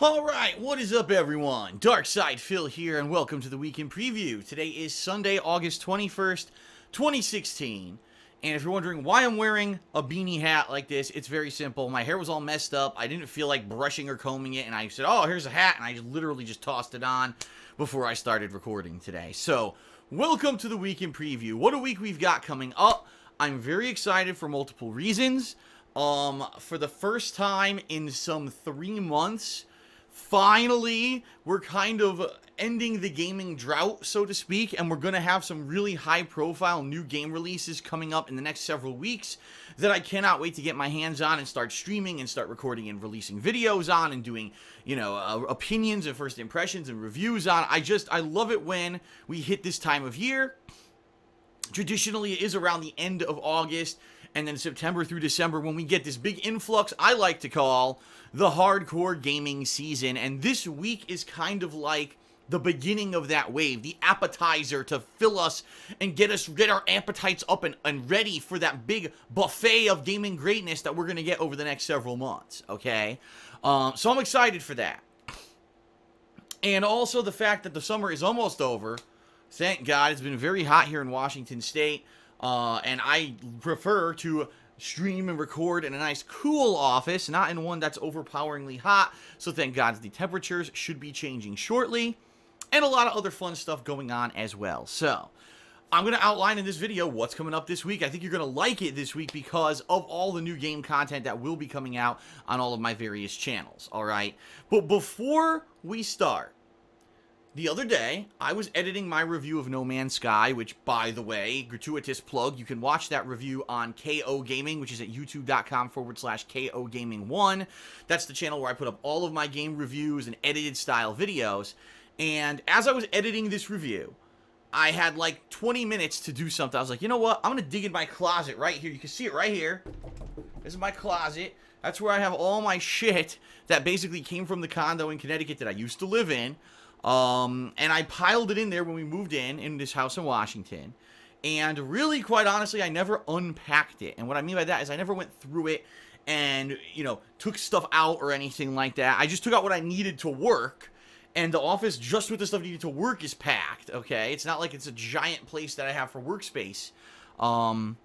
Alright, what is up everyone? Darkside Phil here and welcome to the Weekend Preview. Today is Sunday, August 21st, 2016. And if you're wondering why I'm wearing a beanie hat like this, it's very simple. My hair was all messed up. I didn't feel like brushing or combing it. And I said, oh, here's a hat. And I literally just tossed it on before I started recording today. So, welcome to the Weekend Preview. What a week we've got coming up. I'm very excited for multiple reasons. For the first time in some 3 months, finally, we're kind of ending the gaming drought, so to speak, and we're going to have some really high-profile new game releases coming up in the next several weeks that I cannot wait to get my hands on and start streaming and start recording and releasing videos on and doing, opinions and first impressions and reviews on. I love it when we hit this time of year. Traditionally, it is around the end of August and then September through December when we get this big influx I like to call the hardcore gaming season. And this week is kind of like the beginning of that wave, the appetizer to fill us and get our appetites up and ready for that big buffet of gaming greatness that we're going to get over the next several months, okay? So I'm excited for that. And also the fact that the summer is almost over. Thank God. It's been very hot here in Washington State, and I prefer to stream and record in a nice cool office, not in one that's overpoweringly hot, so thank God the temperatures should be changing shortly, and a lot of other fun stuff going on as well. So, I'm going to outline in this video what's coming up this week. I think you're going to like it this week because of all the new game content that will be coming out on all of my various channels, alright? But before we start, the other day, I was editing my review of No Man's Sky, which, by the way, gratuitous plug, you can watch that review on KO Gaming, which is at youtube.com/KO Gaming 1. That's the channel where I put up all of my game reviews and edited style videos. And as I was editing this review, I had like 20 minutes to do something. I was like, you know what? I'm going to dig in my closet right here. You can see it right here. This is my closet. That's where I have all my shit that basically came from the condo in Connecticut that I used to live in. And I piled it in there when we moved in this house in Washington. And really, quite honestly, I never unpacked it. And what I mean by that is I never went through it and, took stuff out or anything like that. I just took out what I needed to work. And the office, just with the stuff needed to work, is packed, okay? It's not like it's a giant place that I have for workspace. And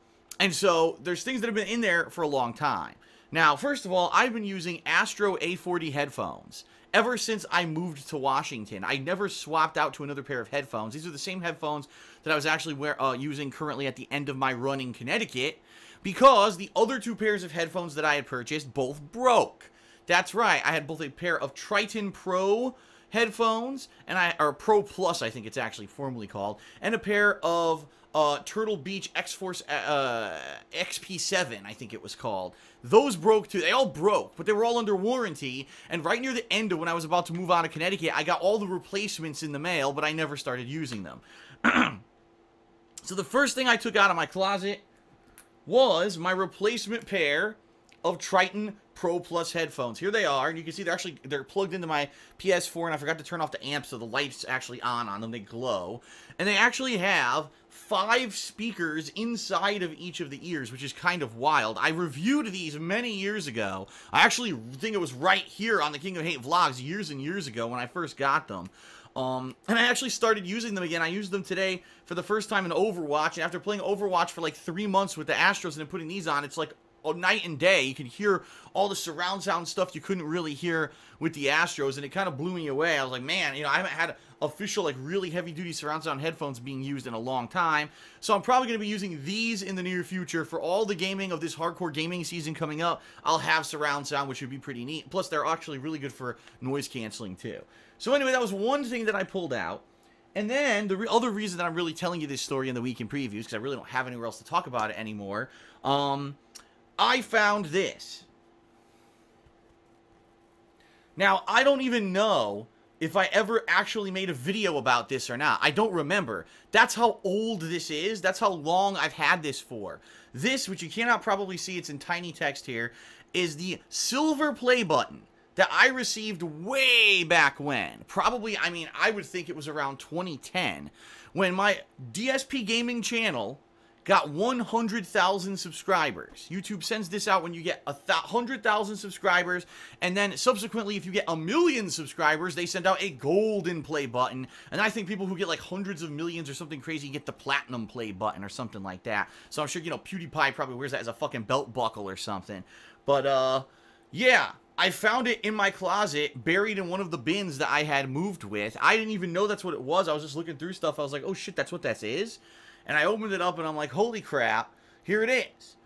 so, there's things that have been in there for a long time. Now, first of all, I've been using Astro A40 headphones ever since I moved to Washington. I never swapped out to another pair of headphones. These are the same headphones that I was actually using currently at the end of my run in Connecticut, because the other two pairs of headphones that I had purchased both broke. That's right, I had both a pair of Triton Pro headphones, or Pro Plus, I think it's actually formally called, and a pair of Turtle Beach X-Force XP7, I think it was called. Those broke too. They all broke, but they were all under warranty. And right near the end of when I was about to move out of Connecticut, I got all the replacements in the mail, but I never started using them. So the first thing I took out of my closet was my replacement pair of Triton Pro Plus headphones. Here they are, and you can see they're plugged into my PS4, and I forgot to turn off the amp, so the light's actually on them. They glow. And they actually have 5 speakers inside of each of the ears, which is kind of wild. I reviewed these many years ago. I actually think it was right here on the King of Hate vlogs years and years ago when I first got them. And I actually started using them again. I used them today for the first time in Overwatch, and after playing Overwatch for like 3 months with the Astros and then putting these on, it's like night and day. You can hear all the surround sound stuff you couldn't really hear with the Astros, and it kind of blew me away. I was like, man, I haven't had official, like, really heavy-duty surround sound headphones being used in a long time. So I'm probably going to be using these in the near future for all the gaming of this hardcore gaming season coming up. I'll have surround sound, which would be pretty neat. Plus, they're actually really good for noise canceling, too. So anyway, that was one thing that I pulled out. And then, the other reason that I'm really telling you this story in the Weekend Previews, because I really don't have anywhere else to talk about it anymore, I found this. Now, I don't even know if I ever actually made a video about this or not. I don't remember. That's how old this is. That's how long I've had this for. This, which you cannot probably see, it's in tiny text here, is the silver play button that I received way back when. Probably, I would think it was around 2010, when my DSP gaming channel got 100,000 subscribers. YouTube sends this out when you get 100,000 subscribers, and then subsequently, if you get 1,000,000 subscribers, they send out a golden play button. And I think people who get like hundreds of millions or something crazy get the platinum play button or something like that. So I'm sure, you know, PewDiePie probably wears that as a fucking belt buckle or something. But, yeah. I found it in my closet, buried in one of the bins that I had moved with. I didn't even know that's what it was. I was just looking through stuff. I was like, oh shit, that's what that is? And I opened it up and I'm like, holy crap, here it is.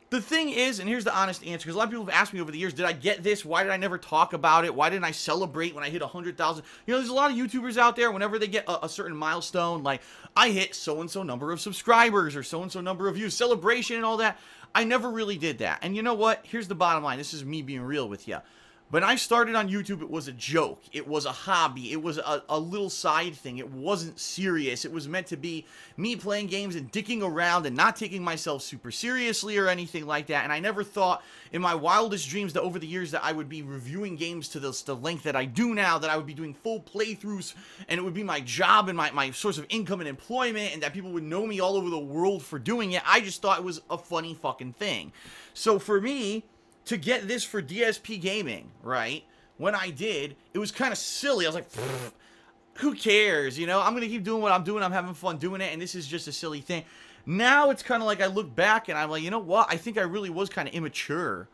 The thing is, and here's the honest answer, because a lot of people have asked me over the years, did I get this? Why did I never talk about it? Why didn't I celebrate when I hit 100,000? You know, there's a lot of YouTubers out there, whenever they get a certain milestone, like, I hit so-and-so number of subscribers, or so-and-so number of views, celebration and all that. I never really did that. And you know what? Here's the bottom line. This is me being real with you. When I started on YouTube, it was a joke. It was a hobby. It was a little side thing. It wasn't serious. It was meant to be me playing games and dicking around and not taking myself super seriously or anything like that. And I never thought in my wildest dreams that over the years that I would be reviewing games to the length that I do now, that I would be doing full playthroughs and it would be my job and my source of income and employment, and that people would know me all over the world for doing it. I just thought it was a funny fucking thing. So for me, to get this for DSP Gaming, right, when I did, it was kind of silly. I was like, who cares, you know? I'm going to keep doing what I'm doing. I'm having fun doing it, and this is just a silly thing. Now it's kind of like I look back, and I'm like, you know what? I think I really was kind of immature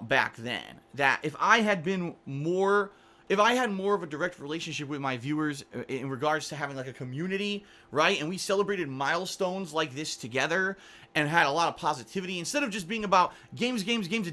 back then. That if I had been more... If I had more of a direct relationship with my viewers in regards to having like a community, right, and we celebrated milestones like this together and had a lot of positivity, instead of just being about games, and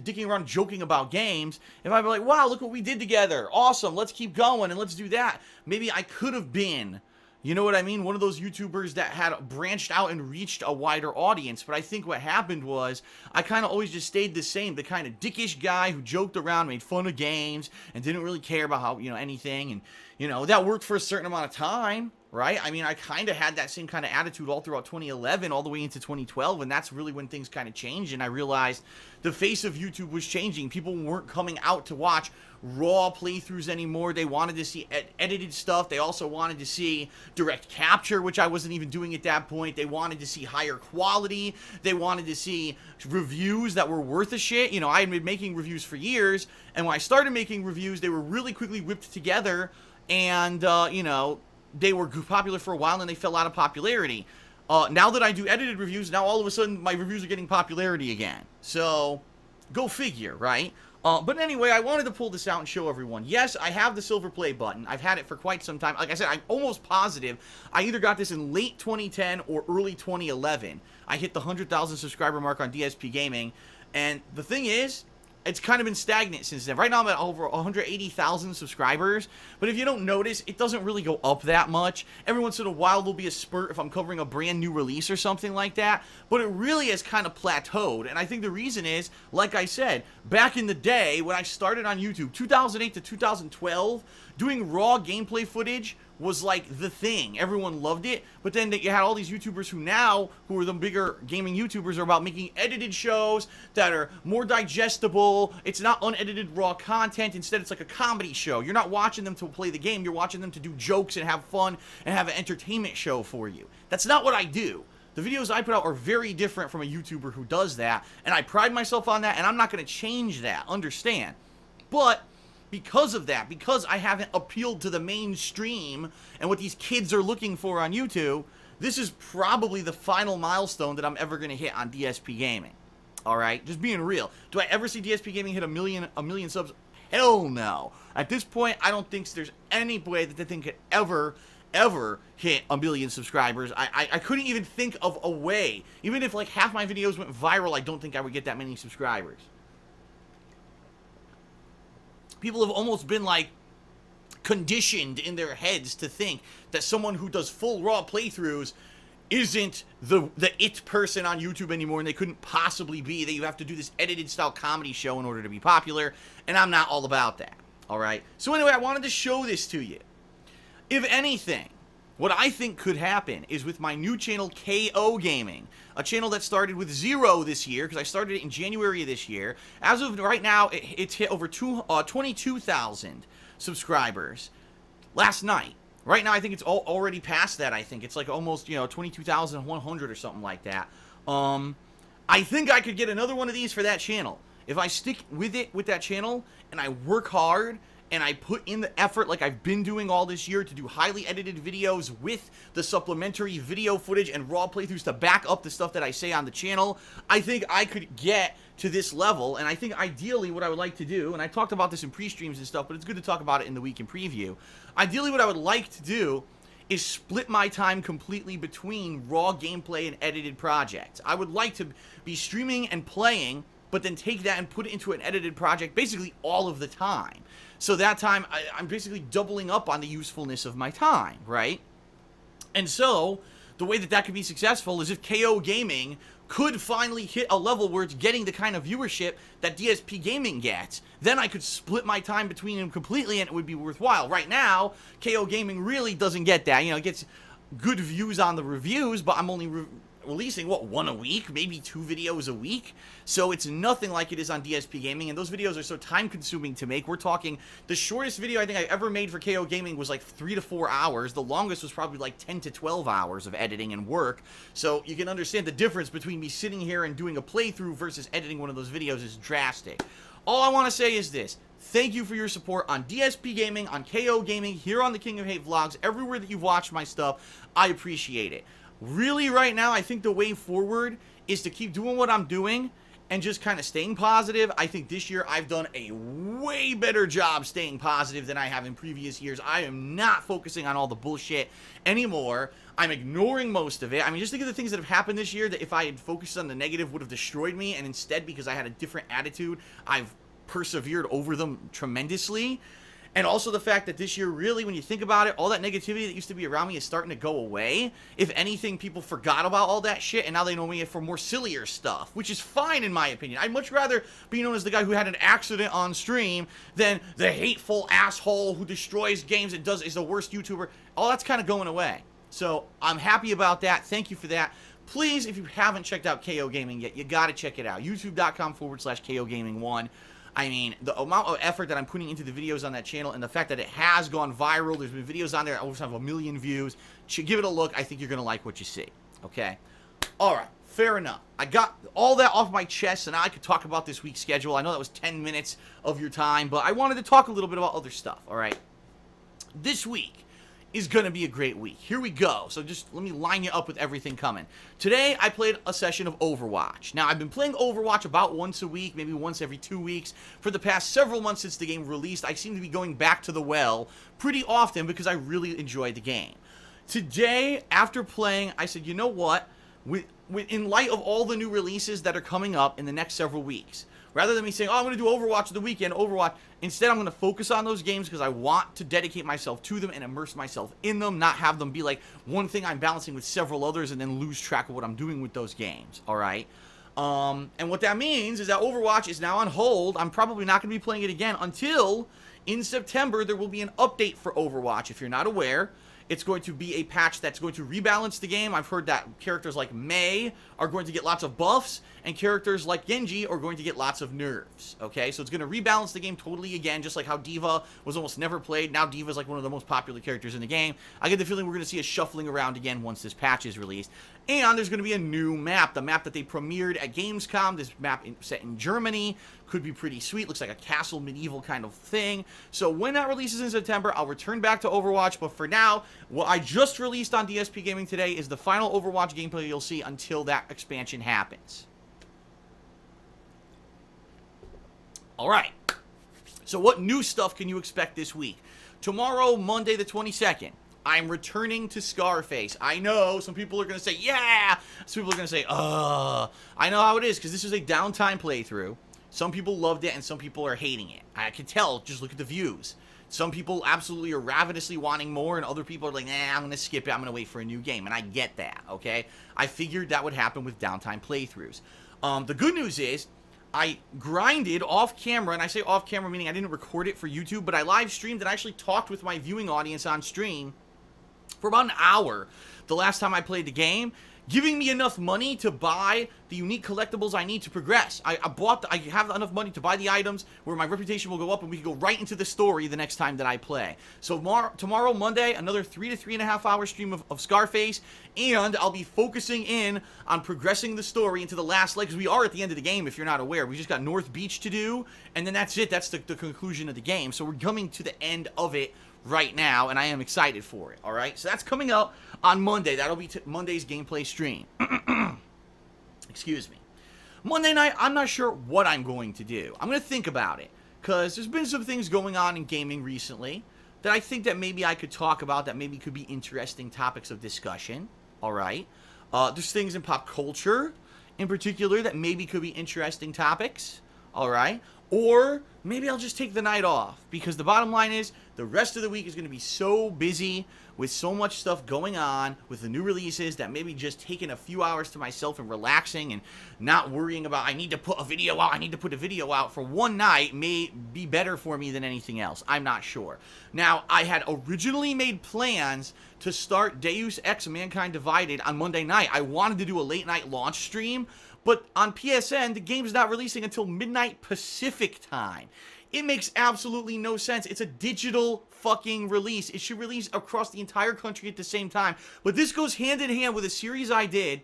dicking around joking about games, if I'd be like, wow, look what we did together, awesome, let's keep going and let's do that, maybe I could have been, you know what I mean, one of those YouTubers that had branched out and reached a wider audience. But I think what happened was I kind of always just stayed the same, the kind of dickish guy who joked around, made fun of games, and didn't really care about how, you know, anything. And, you know, that worked for a certain amount of time, right? I mean, I kind of had that same kind of attitude all throughout 2011, all the way into 2012, and that's really when things kind of changed, and I realized the face of YouTube was changing. People weren't coming out to watch raw playthroughs anymore. They wanted to see edited stuff. They also wanted to see direct capture, which I wasn't even doing at that point. They wanted to see higher quality. They wanted to see reviews that were worth a shit. You know, I had been making reviews for years, and when I started making reviews, they were really quickly whipped together, and, you know, they were popular for a while, and then they fell out of popularity. Now that I do edited reviews, now all of a sudden my reviews are getting popularity again. So, go figure, right? But anyway, I wanted to pull this out and show everyone. Yes, I have the silver play button. I've had it for quite some time. Like I said, I'm almost positive I either got this in late 2010 or early 2011. I hit the 100,000 subscriber mark on DSP Gaming. And the thing is, it's kind of been stagnant since then. Right now I'm at over 180,000 subscribers, but if you don't notice, it doesn't really go up that much. Every once in a while there'll be a spurt if I'm covering a brand new release or something like that, but it really has kind of plateaued, and I think the reason is, like I said, back in the day when I started on YouTube, 2008 to 2012, doing raw gameplay footage was like the thing. Everyone loved it, but then you had all these YouTubers who are the bigger gaming YouTubers, are about making edited shows that are more digestible. It's not unedited raw content. Instead, it's like a comedy show. You're not watching them to play the game. You're watching them to do jokes and have fun and have an entertainment show for you. That's not what I do. The videos I put out are very different from a YouTuber who does that, and I pride myself on that, and I'm not going to change that. Understand? But because of that, because I haven't appealed to the mainstream and what these kids are looking for on YouTube, this is probably the final milestone that I'm ever going to hit on DSP Gaming. Alright? Just being real. Do I ever see DSP Gaming hit a million subs? Hell no. At this point, I don't think there's any way that the thing could ever hit 1 million subscribers. I couldn't even think of a way. Even if like half my videos went viral, I don't think I would get that many subscribers. People have almost been, like, conditioned in their heads to think that someone who does full raw playthroughs isn't the it person on YouTube anymore, and they couldn't possibly be, that you have to do this edited style comedy show in order to be popular, and I'm not all about that, alright? So anyway, I wanted to show this to you. If anything, what I think could happen is with my new channel, KO Gaming, a channel that started with 0 this year, because I started it in January of this year. As of right now, it's hit over 22,000 subscribers last night. Right now, I think it's already past that. I think it's like almost, 22,100 or something like that. I think I could get another one of these for that channel. If I stick with it with that channel and I work hard and I put in the effort like I've been doing all this year to do highly edited videos with the supplementary video footage and raw playthroughs to back up the stuff that I say on the channel, I think I could get to this level. And I think ideally what I would like to do, and I talked about this in pre-streams and stuff, but it's good to talk about it in the week in preview. Ideally what I would like to do is split my time completely between raw gameplay and edited projects. I would like to be streaming and playing, but then take that and put it into an edited project basically all of the time. So that time, I'm basically doubling up on the usefulness of my time, right? And so, the way that that could be successful is if KO Gaming could finally hit a level where it's getting the kind of viewership that DSP Gaming gets, then I could split my time between them completely and it would be worthwhile. Right now, KO Gaming really doesn't get that. It gets good views on the reviews, but I'm only releasing, what, one a week? Maybe 2 videos a week? So it's nothing like it is on DSP Gaming, and those videos are so time-consuming to make. We're talking, the shortest video I think I ever made for KO Gaming was like 3 to 4 hours. The longest was probably like 10 to 12 hours of editing and work. So you can understand the difference between me sitting here and doing a playthrough versus editing one of those videos is drastic. All I want to say is this. Thank you for your support on DSP Gaming, on KO Gaming, here on the King of Hate Vlogs, everywhere that you've watched my stuff. I appreciate it. Really, right now, I think the way forward is to keep doing what I'm doing and just kind of staying positive. I think this year I've done a way better job staying positive than I have in previous years. I am not focusing on all the bullshit anymore. I'm ignoring most of it. I mean, just think of the things that have happened this year that if I had focused on the negative would have destroyed me, and instead, because I had a different attitude, I've persevered over them tremendously. And also the fact that this year, really, when you think about it, all that negativity that used to be around me is starting to go away. If anything, people forgot about all that shit, and now they know me for more sillier stuff, which is fine in my opinion. I'd much rather be known as the guy who had an accident on stream than the hateful asshole who destroys games and is the worst YouTuber. All that's kind of going away. So I'm happy about that. Thank you for that. Please, if you haven't checked out KO Gaming yet, you got to check it out. YouTube.com/KO Gaming 1. I mean, the amount of effort that I'm putting into the videos on that channel and the fact that it has gone viral, there's been videos on there that almost have 1 million views. Give it a look. I think you're going to like what you see. Okay? All right. Fair enough. I got all that off my chest, and now I could talk about this week's schedule. I know that was 10 minutes of your time, but I wanted to talk a little bit about other stuff. All right? This week is going to be a great week. Here we go. So just let me line you up with everything coming. Today, I played a session of Overwatch. Now, I've been playing Overwatch about once a week, maybe once every 2 weeks. For the past several months since the game released, I seem to be going back to the well pretty often because I really enjoyed the game. Today, after playing, I said, you know what? In light of all the new releases that are coming up in the next several weeks, rather than me saying, oh, I'm going to do Overwatch the weekend, instead I'm going to focus on those games because I want to dedicate myself to them and immerse myself in them, not have them be like one thing I'm balancing with several others and then lose track of what I'm doing with those games, all right? And what that means is that Overwatch is now on hold. I'm probably not going to be playing it again until in September there will be an update for Overwatch. If you're not aware, it's going to be a patch that's going to rebalance the game. I've heard that characters like Mei are going to get lots of buffs, and characters like Genji are going to get lots of nerfs, okay? So it's going to rebalance the game totally again, just like how D.Va was almost never played. Now D.Va is like one of the most popular characters in the game. I get the feeling we're going to see a shuffling around again once this patch is released. And there's going to be a new map, the map that they premiered at Gamescom. This map set in Germany could be pretty sweet. Looks like a castle medieval kind of thing. So when that releases in September, I'll return back to Overwatch. But for now, what I just released on DSP Gaming today is the final Overwatch gameplay you'll see until that expansion happens. Alright, so what new stuff can you expect this week? Tomorrow, Monday the 22nd, I'm returning to Scarface. I know, some people are going to say, yeah! Some people are going to say, I know how it is, because this is a downtime playthrough. Some people loved it, and some people are hating it. I can tell, just look at the views. Some people absolutely are ravenously wanting more, and other people are like, nah, I'm going to skip it, I'm going to wait for a new game, and I get that, okay? I figured that would happen with downtime playthroughs. The good news is, I grinded off camera, and I say off camera meaning I didn't record it for YouTube, but I live streamed and actually talked with my viewing audience on stream for about an hour the last time I played the game, giving me enough money to buy the unique collectibles I need to progress. I have enough money to buy the items where my reputation will go up and we can go right into the story the next time that I play. So tomorrow, Monday, another 3 to 3.5 hour stream of Scarface, and I'll be focusing in on progressing the story into the last leg, because we are at the end of the game, if you're not aware. We just got North Beach to do, and then that's it. That's the conclusion of the game. So we're coming to the end of it right now, and I am excited for it, alright? So that's coming up on Monday. That'll be Monday's gameplay stream. Excuse me. Monday night, I'm not sure what I'm going to do. I'm going to think about it, because there's been some things going on in gaming recently that I think that maybe I could talk about, that maybe could be interesting topics of discussion, alright? There's things in pop culture, in particular, that maybe could be interesting topics, alright? Or maybe I'll just take the night off, because the bottom line is the rest of the week is going to be so busy with so much stuff going on with the new releases that maybe just taking a few hours to myself and relaxing and not worrying about I need to put a video out for one night may be better for me than anything else. I'm not sure. Now, I had originally made plans to start Deus Ex Mankind Divided on Monday night. I wanted to do a late night launch stream, but on PSN, the game's not releasing until midnight Pacific time. It makes absolutely no sense. It's a digital fucking release. It should release across the entire country at the same time. But this goes hand in hand with a series I did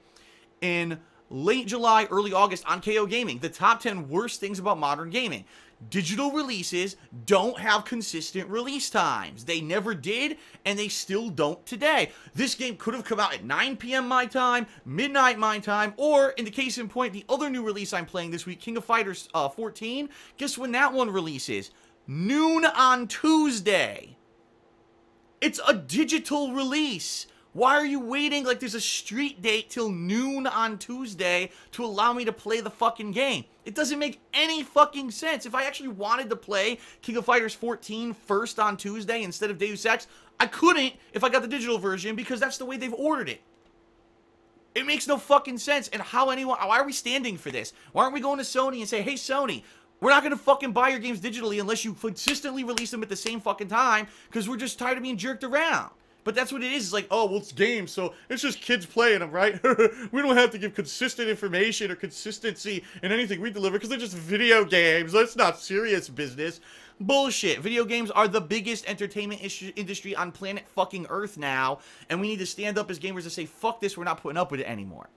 in late July, early August on KO Gaming. The top 10 worst things about modern gaming. Digital releases don't have consistent release times. They never did, and they still don't today. This game could have come out at 9 p.m. my time, midnight my time, or, in the case in point, the other new release I'm playing this week, King of Fighters 14, guess when that one releases? Noon on Tuesday. It's a digital release. Why are you waiting like there's a street date till noon on Tuesday to allow me to play the fucking game? It doesn't make any fucking sense. If I actually wanted to play King of Fighters 14 first on Tuesday instead of Deus Ex, I couldn't if I got the digital version because that's the way they've ordered it. It makes no fucking sense. And why are we standing for this? Why aren't we going to Sony and say, hey Sony, we're not going to fucking buy your games digitally unless you consistently release them at the same fucking time because we're just tired of being jerked around. But that's what it is. It's like, oh, well, it's games, so it's just kids playing them, right? We don't have to give consistent information or consistency in anything we deliver because they're just video games. That's not serious business. Bullshit. Video games are the biggest entertainment industry on planet fucking Earth now, and we need to stand up as gamers and say, fuck this, we're not putting up with it anymore.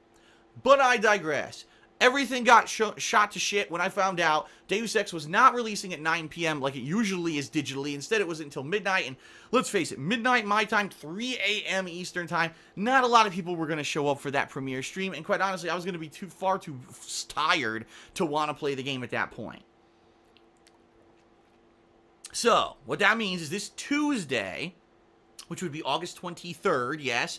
But I digress. Everything got shot to shit when I found out Deus Ex was not releasing at 9 p.m. like it usually is digitally. Instead, it was until midnight, and let's face it, midnight my time, 3 a.m. Eastern time. Not a lot of people were going to show up for that premiere stream, and quite honestly, I was going to be far too tired to want to play the game at that point. So, what that means is this Tuesday, which would be August 23rd, yes,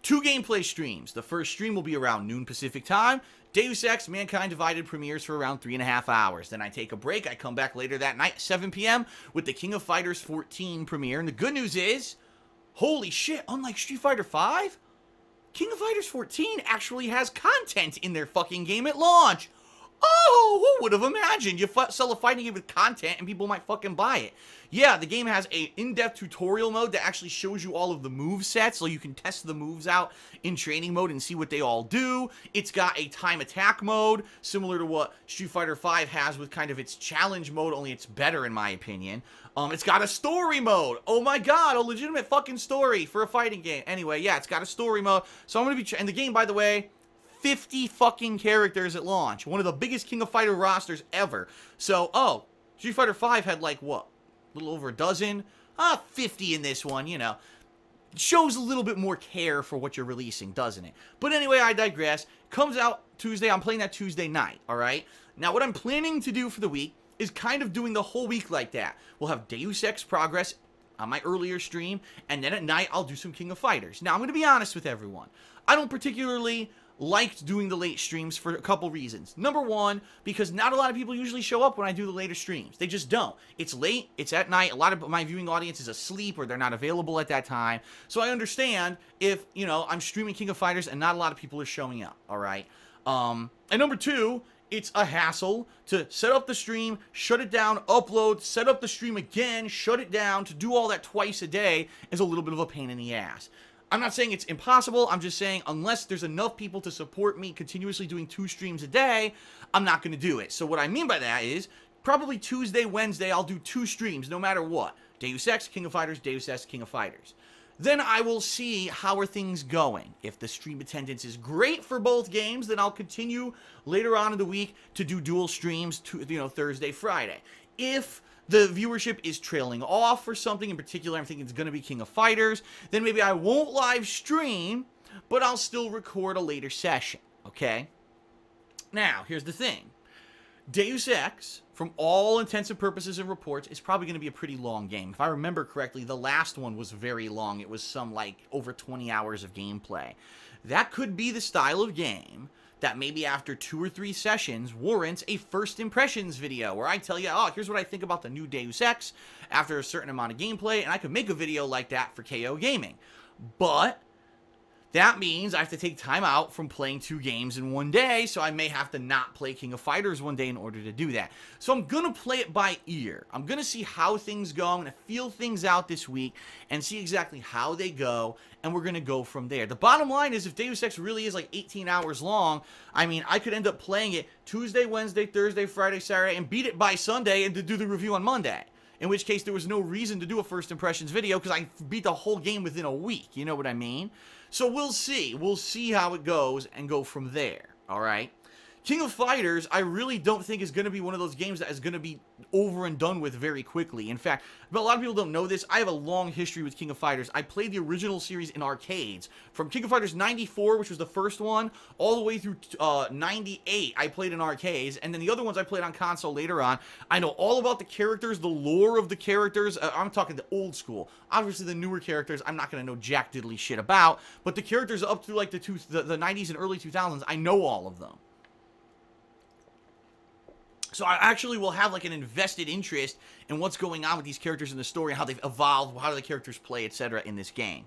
2 gameplay streams. The first stream will be around noon Pacific time. Deus Ex Mankind Divided premieres for around 3.5 hours. Then I take a break. I come back later that night, 7 p.m. with the King of Fighters 14 premiere. And the good news is, holy shit, unlike Street Fighter V, King of Fighters 14 actually has content in their fucking game at launch. Oh, who would have imagined? You sell a fighting game with content and people might fucking buy it. Yeah, the game has a in-depth tutorial mode that actually shows you all of the move sets so you can test the moves out in training mode and see what they all do. It's got a time attack mode similar to what Street Fighter V has with kind of its challenge mode, only it's better in my opinion. It's got a story mode. Oh my god, a legitimate fucking story for a fighting game. Anyway, yeah, it's got a story mode. So I'm going to be... And the game, by the way, 50 fucking characters at launch. One of the biggest King of Fighter rosters ever. So, oh, Street Fighter V had like, what? A little over a dozen? 50 in this one, you know. It shows a little bit more care for what you're releasing, doesn't it? But anyway, I digress. Comes out Tuesday. I'm playing that Tuesday night, alright? Now, what I'm planning to do for the week is kind of doing the whole week like that. We'll have Deus Ex Progress on my earlier stream, and then at night, I'll do some King of Fighters. Now, I'm going to be honest with everyone. I don't particularly liked doing the late streams for a couple reasons. Number one, because not a lot of people usually show up when I do the later streams. They just don't. It's late, it's at night, a lot of my viewing audience is asleep or they're not available at that time. So I understand if, you know, I'm streaming King of Fighters and not a lot of people are showing up, alright? And number two, it's a hassle to set up the stream, shut it down, upload, set up the stream again, shut it down. To do all that twice a day is a little bit of a pain in the ass. I'm not saying it's impossible. I'm just saying unless there's enough people to support me continuously doing 2 streams a day, I'm not going to do it. So what I mean by that is probably Tuesday, Wednesday, I'll do 2 streams no matter what. Deus Ex, King of Fighters, Deus Ex, King of Fighters. Then I will see how are things going. If the stream attendance is great for both games, then I'll continue later on in the week to do dual streams, Thursday, Friday. If the viewership is trailing off for something in particular, I'm thinking it's going to be King of Fighters, then maybe I won't live stream, but I'll still record a later session, okay? Now, here's the thing. Deus Ex, from all intents and purposes and reports, is probably going to be a pretty long game. If I remember correctly, the last one was very long. It was some, over 20 hours of gameplay. That could be the style of game that maybe after 2 or 3 sessions warrants a first impressions video where I tell you, oh, here's what I think about the new Deus Ex after a certain amount of gameplay, and I could make a video like that for KO Gaming. But that means I have to take time out from playing 2 games in one day, so I may have to not play King of Fighters one day in order to do that. So I'm going to play it by ear. I'm going to see how things go. I'm going to feel things out this week and see exactly how they go, and we're going to go from there. The bottom line is if Deus Ex really is 18 hours long, I mean, I could end up playing it Tuesday, Wednesday, Thursday, Friday, Saturday, and beat it by Sunday and to do the review on Monday. In which case, there was no reason to do a first impressions video because I beat the whole game within a week. You know what I mean? So we'll see. We'll see how it goes and go from there. All right? King of Fighters, I really don't think is going to be one of those games that is going to be over and done with very quickly. In fact, but a lot of people don't know this. I have a long history with King of Fighters. I played the original series in arcades. From King of Fighters 94, which was the first one, all the way through 98, I played in arcades. And then the other ones I played on console later on. I know all about the characters, the lore of the characters. I'm talking the old school. Obviously, the newer characters, I'm not going to know jack diddly shit about. But the characters up through like the 90s and early 2000s, I know all of them. So I actually will have an invested interest in what's going on with these characters in the story, how they've evolved, how do the characters play, etc. in this game.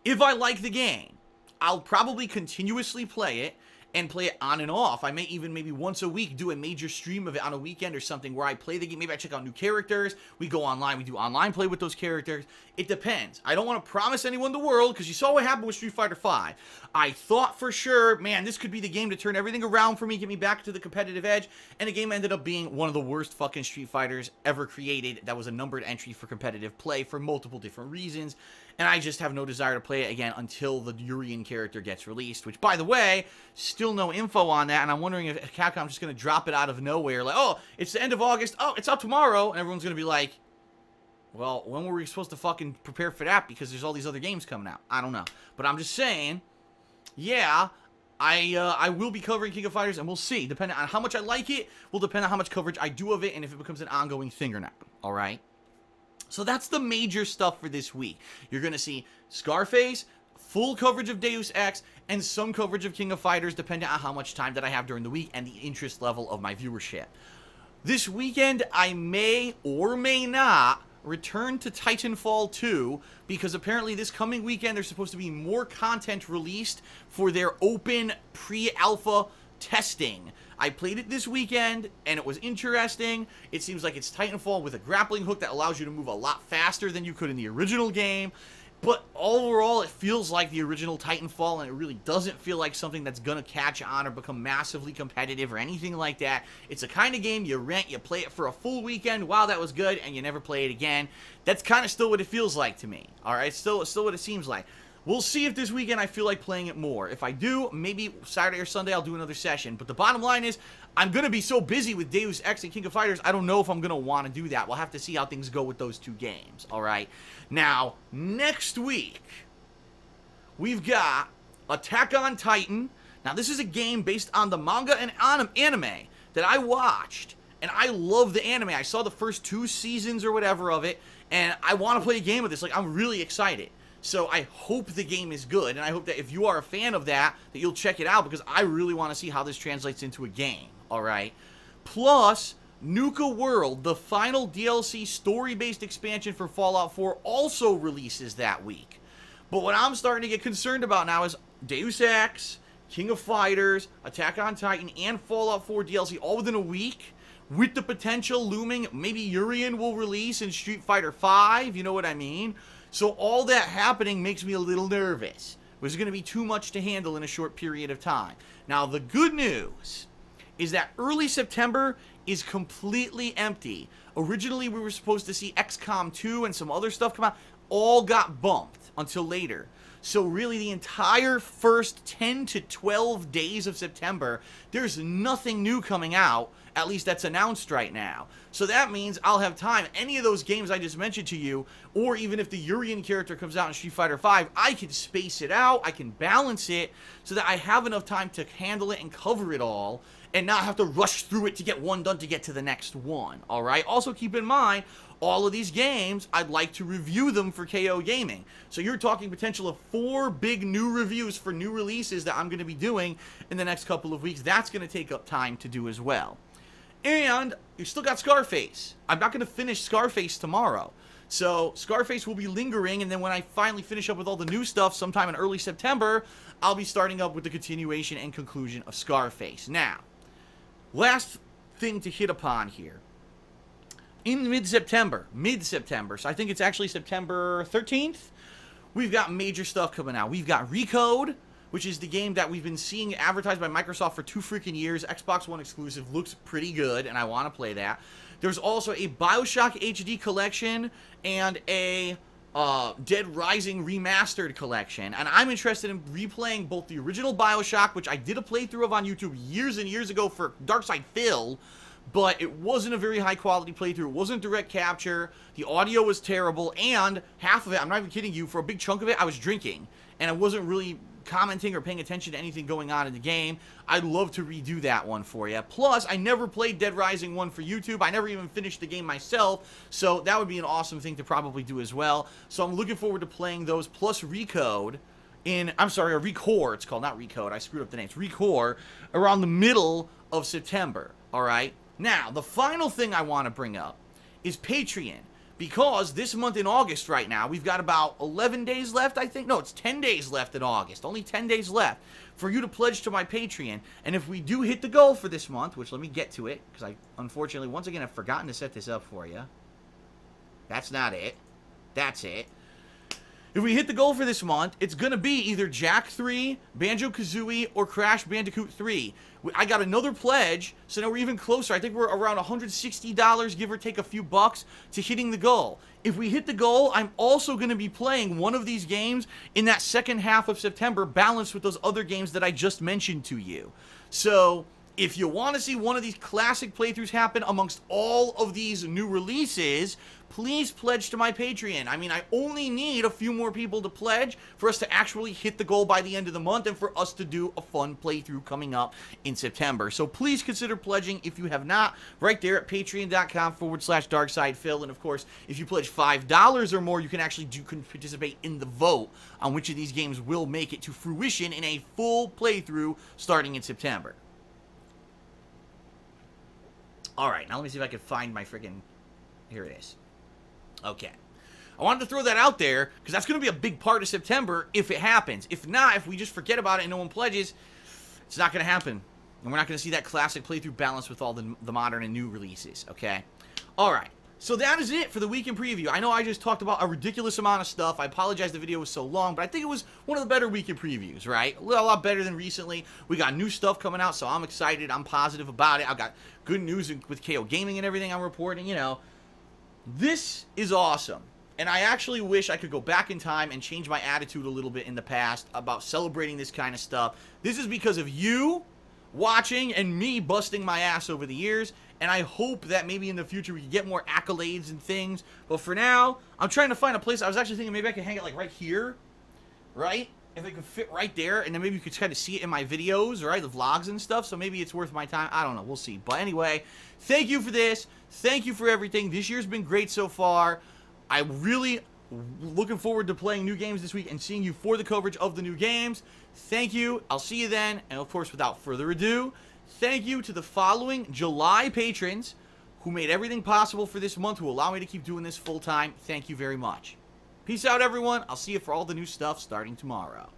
If I like the game, I'll probably continuously play it and play it on and off. I may even maybe once a week do a major stream of it on a weekend or something where I play the game. Maybe I check out new characters. We go online. We do online play with those characters. It depends. I don't want to promise anyone the world because you saw what happened with Street Fighter V. I thought for sure, man, this could be the game to turn everything around for me, get me back to the competitive edge, and the game ended up being one of the worst fucking Street Fighters ever created. That was a numbered entry for competitive play for multiple different reasons. And I just have no desire to play it again until the Urian character gets released, which, by the way, still no info on that, and I'm wondering if Capcom's just going to drop it out of nowhere, like, oh, it's the end of August, oh, it's out tomorrow, and everyone's going to be like, well, when were we supposed to fucking prepare for that, because there's all these other games coming out? I don't know. But I'm just saying, yeah, I will be covering King of Fighters, and we'll see. Depending on how much I like it, will depend on how much coverage I do of it, and if it becomes an ongoing thing or not, alright? So that's the major stuff for this week. You're going to see Scarface, full coverage of Deus Ex, and some coverage of King of Fighters, depending on how much time that I have during the week and the interest level of my viewership. This weekend, I may or may not return to Titanfall 2, because apparently this coming weekend there's supposed to be more content released for their open pre-alpha testing. I played it this weekend, and it was interesting. It seems like it's Titanfall with a grappling hook that allows you to move a lot faster than you could in the original game. But overall, it feels like the original Titanfall, and it really doesn't feel like something that's going to catch on or become massively competitive or anything like that. It's the kind of game you rent, you play it for a full weekend, wow, that was good, and you never play it again. That's kind of still what it feels like to me, alright? Still what it seems like. We'll see if this weekend I feel like playing it more. If I do, maybe Saturday or Sunday I'll do another session. But the bottom line is, I'm going to be so busy with Deus Ex and King of Fighters, I don't know if I'm going to want to do that. We'll have to see how things go with those 2 games, alright? Now, next week, we've got Attack on Titan. Now, this is a game based on the manga and anime that I watched. And I love the anime. I saw the first 2 seasons or whatever of it, and I want to play a game of this. Like, I'm really excited. So I hope the game is good, and I hope that if you are a fan of that you'll check it out, because I really want to see how this translates into a game, alright? Plus, Nuka World, the final DLC story-based expansion for Fallout 4, also releases that week. But what I'm starting to get concerned about now is Deus Ex, King of Fighters, Attack on Titan, and Fallout 4 DLC all within a week, with the potential looming, maybe Urian will release in Street Fighter V, you know what I mean? So all that happening makes me a little nervous. It was going to be too much to handle in a short period of time. Now, the good news is that early September is completely empty. Originally, we were supposed to see XCOM 2 and some other stuff come out. All got bumped until later. So really, the entire first 10 to 12 days of September, there's nothing new coming out, at least that's announced right now. So that means I'll have time. Any of those games I just mentioned to you, or even if the Urian character comes out in Street Fighter V, I can space it out, I can balance it, so that I have enough time to handle it and cover it all, and not have to rush through it to get one done to get to the next one, alright? Also keep in mind, all of these games, I'd like to review them for KO Gaming. So you're talking potential of 4 big new reviews for new releases that I'm going to be doing in the next couple of weeks. That's going to take up time to do as well. And you still got Scarface. I'm not going to finish Scarface tomorrow. So Scarface will be lingering, and then when I finally finish up with all the new stuff sometime in early September, I'll be starting up with the continuation and conclusion of Scarface. Now, last thing to hit upon here. In mid-September, so I think it's actually September 13th, we've got major stuff coming out. We've got Recode, which is the game that we've been seeing advertised by Microsoft for 2 freaking years. Xbox One exclusive, looks pretty good, and I want to play that. There's also a BioShock HD collection and a Dead Rising remastered collection, and I'm interested in replaying both the original BioShock, which I did a playthrough of on YouTube years and years ago for Darkside Phil, but it wasn't a very high quality playthrough. It wasn't direct capture. The audio was terrible, and half of it, I'm not even kidding you, for a big chunk of it, I was drinking, and I wasn't really commenting or paying attention to anything going on in the game. I'd love to redo that one for you. Plus, I never played Dead Rising 1 for YouTube. I never even finished the game myself, so that would be an awesome thing to probably do as well. So I'm looking forward to playing those, plus Recode in, I'm sorry, Recore, it's called, not Recode, I screwed up the names, Recore, around the middle of September, alright? Now, the final thing I want to bring up is Patreon, because this month in August right now, we've got about 11 days left, I think. No, it's 10 days left in August. Only 10 days left for you to pledge to my Patreon. And if we do hit the goal for this month, which let me get to it, because I, unfortunately, once again, I've forgotten to set this up for you. That's not it. That's it. If we hit the goal for this month, it's going to be either Jak 3, Banjo-Kazooie, or Crash Bandicoot 3. I got another pledge, so now we're even closer. I think we're around $160, give or take a few bucks, to hitting the goal. If we hit the goal, I'm also going to be playing one of these games in that second half of September, balanced with those other games that I just mentioned to you. So, if you want to see one of these classic playthroughs happen amongst all of these new releases, please pledge to my Patreon. I mean, I only need a few more people to pledge for us to actually hit the goal by the end of the month and for us to do a fun playthrough coming up in September. So please consider pledging if you have not, right there at patreon.com/DarksidePhil. And of course, if you pledge $5 or more, you can actually participate in the vote on which of these games will make it to fruition in a full playthrough starting in September. Alright, now let me see if I can find my freaking... Here it is. Okay. I wanted to throw that out there, because that's going to be a big part of September if it happens. If not, if we just forget about it and no one pledges, it's not going to happen. And we're not going to see that classic playthrough balance with all the modern and new releases, okay? Alright. So that is it for the weekend preview. I know I just talked about a ridiculous amount of stuff. I apologize the video was so long, but I think it was one of the better weekend previews, right? A lot better than recently. We got new stuff coming out, so I'm excited. I'm positive about it. I've got good news with KO Gaming and everything I'm reporting, you know. This is awesome. And I actually wish I could go back in time and change my attitude a little bit in the past about celebrating this kind of stuff. This is because of you watching and me busting my ass over the years, and I hope that maybe in the future we can get more accolades and things. But for now, I'm trying to find a place. I was actually thinking maybe I could hang it like right here, right? If it could fit right there, and then maybe you could kind of see it in my videos, right? The vlogs and stuff, so maybe it's worth my time. I don't know. We'll see. But anyway, thank you for this. Thank you for everything. This year's been great so far. I'm really looking forward to playing new games this week and seeing you for the coverage of the new games. Thank you. I'll see you then. And of course, without further ado, thank you to the following July patrons who made everything possible for this month, who allow me to keep doing this full time. Thank you very much. Peace out, everyone. I'll see you for all the new stuff starting tomorrow.